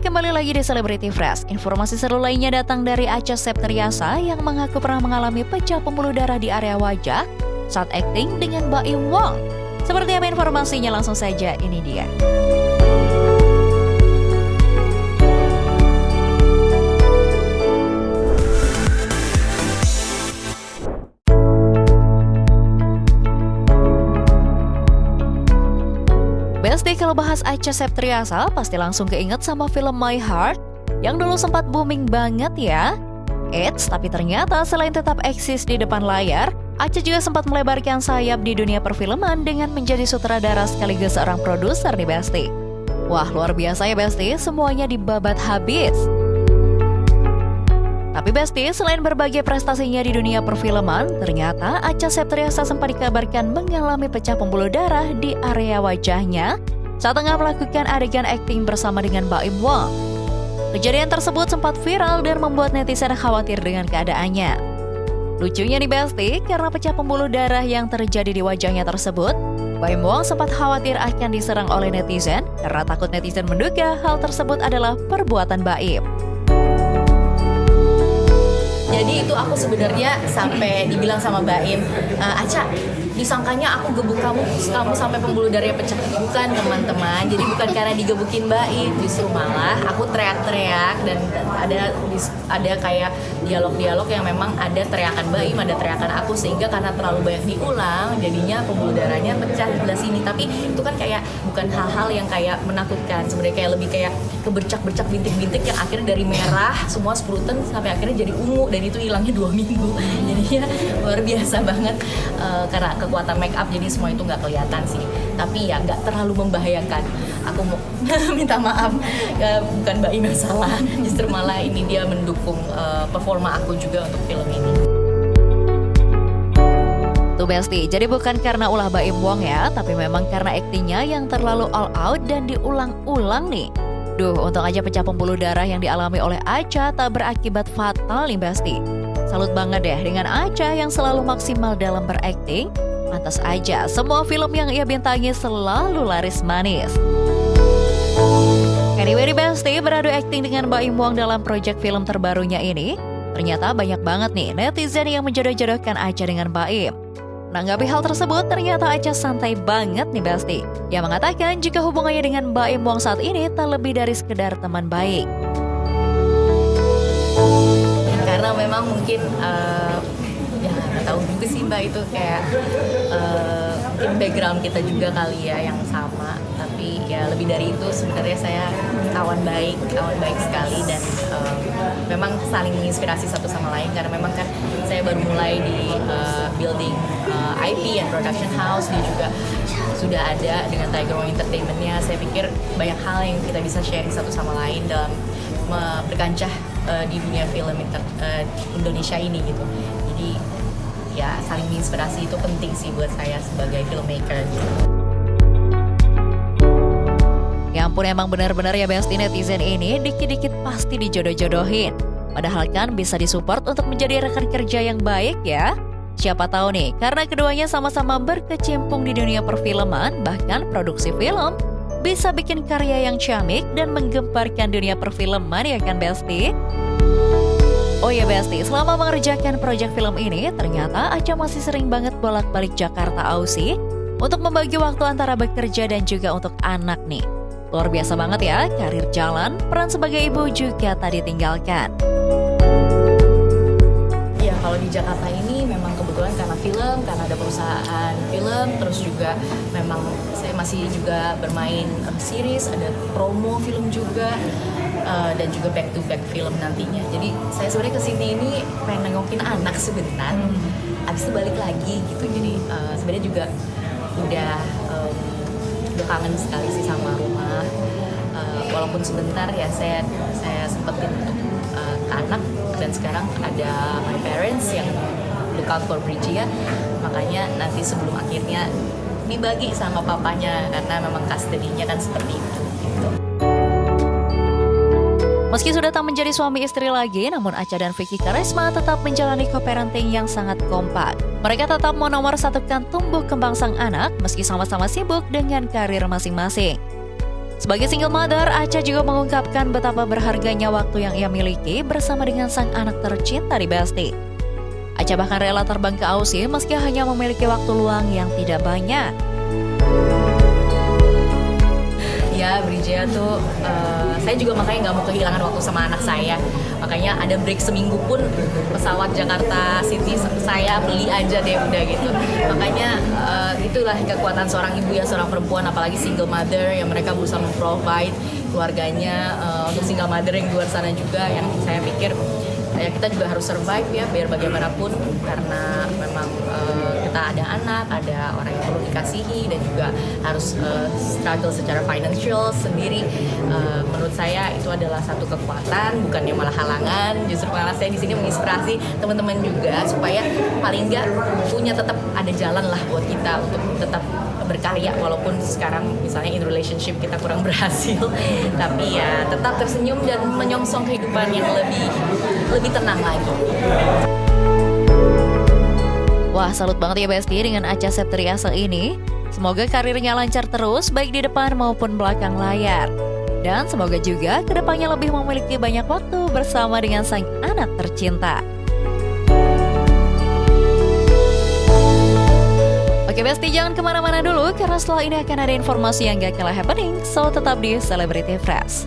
kembali lagi di Celebrity Fresh. Informasi seru lainnya datang dari Acha Septriasa yang mengaku pernah mengalami pecah pembuluh darah di area wajah saat akting dengan Baim Wong. Seperti apa informasinya, langsung saja ini dia. Besti, kalau bahas Acha Septriasa pasti langsung keinget sama film My Heart yang dulu sempat booming banget ya. Eits, tapi ternyata selain tetap eksis di depan layar, Acha juga sempat melebarkan sayap di dunia perfilman dengan menjadi sutradara sekaligus seorang produser nih Besti. Wah, luar biasa ya Besti, semuanya dibabat habis. Tapi Besti, selain berbagai prestasinya di dunia perfilman, ternyata Acha Septriasa sempat dikabarkan mengalami pecah pembuluh darah di area wajahnya saat tengah melakukan adegan akting bersama dengan Baim Wong. Kejadian tersebut sempat viral dan membuat netizen khawatir dengan keadaannya. Lucunya nih Besti, karena pecah pembuluh darah yang terjadi di wajahnya tersebut, Baim Wong sempat khawatir akan diserang oleh netizen karena takut netizen menduga hal tersebut adalah perbuatan Baim. Jadi itu aku sebenarnya sampai dibilang sama Baim, Acha, disangkanya aku gebuk kamu sampai pembuluh darahnya pecah. Bukan teman-teman, jadi bukan karena digebukin Baim, justru malah aku teriak-teriak dan ada kayak dialog-dialog yang memang ada teriakan Baim, ada teriakan aku, sehingga karena terlalu banyak diulang, jadinya pembuluh darahnya pecah di sebelah sini. Tapi itu kan kayak bukan hal-hal yang kayak menakutkan, sebenarnya kayak lebih kayak kebercak-bercak bintik-bintik yang akhirnya dari merah semua spruten sampai akhirnya jadi ungu, dan itu hilangnya 2 minggu. Jadinya luar biasa banget karena kekuatan make up, jadi semua itu nggak kelihatan sih. Tapi ya nggak terlalu membahayakan. Aku mau minta maaf, bukan Mbak Ina salah, justru malah ini dia mendukung performa aku juga untuk film ini. Tuh Besti, jadi bukan karena ulah Baim Wong ya, tapi memang karena aktingnya yang terlalu all out dan diulang-ulang nih. Duh, untung aja pecah pembuluh darah yang dialami oleh Acha tak berakibat fatal nih Besti. Salut banget deh dengan Acha yang selalu maksimal dalam berakting. Pantas aja semua film yang ia bintangi selalu laris manis. Anyway Besti, beradu akting dengan Baim Wong dalam proyek film terbarunya ini, ternyata banyak banget nih netizen yang menjodoh-jodohkan Acha dengan Baim. Menanggapi hal tersebut, ternyata Acha santai banget nih Besti. Ia mengatakan jika hubungannya dengan Baim Wong saat ini tak lebih dari sekedar teman baik. Karena memang mungkin ya nggak tahu juga sih Mbak, itu kayak mungkin background kita juga kali ya yang sama. Tapi ya lebih dari itu sebenarnya saya kawan baik sekali, dan memang saling menginspirasi satu sama lain, karena memang kan saya baru mulai di building IP and production house. Dia juga sudah ada dengan Tiger Wong Entertainment-nya. Saya pikir banyak hal yang kita bisa sharing satu sama lain dalam berkancah di dunia film Indonesia ini gitu. Jadi ya saling menginspirasi itu penting sih buat saya sebagai filmmaker gitu. Ya ampun, emang benar-benar ya Besti, netizen ini dikit-dikit pasti dijodoh-jodohin. Padahal kan bisa disupport untuk menjadi rekan kerja yang baik ya. Siapa tahu nih, karena keduanya sama-sama berkecimpung di dunia perfilman, bahkan produksi film, bisa bikin karya yang ciamik dan menggemparkan dunia perfilman ya kan Besti? Oh ya Besti, selama mengerjakan proyek film ini, ternyata Acha masih sering banget bolak-balik Jakarta Aussie untuk membagi waktu antara bekerja dan juga untuk anak nih. Luar biasa banget ya, karir jalan, peran sebagai ibu juga tak ditinggalkan. Ya kalau di Jakarta ini memang kebetulan karena film, karena ada perusahaan film, terus juga memang saya masih juga bermain series, ada promo film juga, dan juga back to back film nantinya. Jadi saya sebenarnya kesini ini pengen nengokin anak sebentar, abis itu balik lagi gitu. Jadi sebenarnya juga udah kangen sekali sih sama rumah. Walaupun sebentar ya saya sempetin untuk ke anak, dan sekarang ada my parents yang look out for Bridgia, makanya nanti sebelum akhirnya dibagi sama papanya, karena memang custody-nya kan seperti itu gitu. Meski sudah tak menjadi suami istri lagi, namun Acha dan Vicky Karisma tetap menjalani co-parenting yang sangat kompak. Mereka tetap menomorsatukan tumbuh kembang sang anak meski sama-sama sibuk dengan karir masing-masing. Sebagai single mother, Acha juga mengungkapkan betapa berharganya waktu yang ia miliki bersama dengan sang anak tercinta di Besti. Acha bahkan rela terbang ke Aussie meski hanya memiliki waktu luang yang tidak banyak. Ya, Brijaya tuh saya juga makanya nggak mau kehilangan waktu sama anak saya. Makanya ada break seminggu pun pesawat Jakarta City saya beli aja deh udah gitu. Makanya itulah kekuatan seorang ibu ya, seorang perempuan apalagi single mother yang mereka berusaha memprovide keluarganya untuk single mother yang di luar sana juga yang saya pikir ya kita juga harus survive ya biar bagaimanapun karena memang kita ada anak, ada orang yang perlu dikasihi dan juga harus struggle secara financial sendiri. Menurut saya itu adalah satu kekuatan, bukannya malah halangan. Justru malah saya di sini menginspirasi teman-teman juga supaya paling nggak punya tetap ada jalan lah buat kita untuk tetap berkarya walaupun sekarang misalnya in relationship kita kurang berhasil tapi ya tetap tersenyum dan menyongsong kehidupan yang lebih tenang lagi. Wah, salut banget ya Besti dengan Acha Septriasa ini. Semoga karirnya lancar terus baik di depan maupun belakang layar. Dan semoga juga kedepannya lebih memiliki banyak waktu bersama dengan sang anak tercinta. Oke Besti, jangan kemana-mana dulu karena setelah ini akan ada informasi yang gak kalah happening, so tetap di Celebrity Fresh.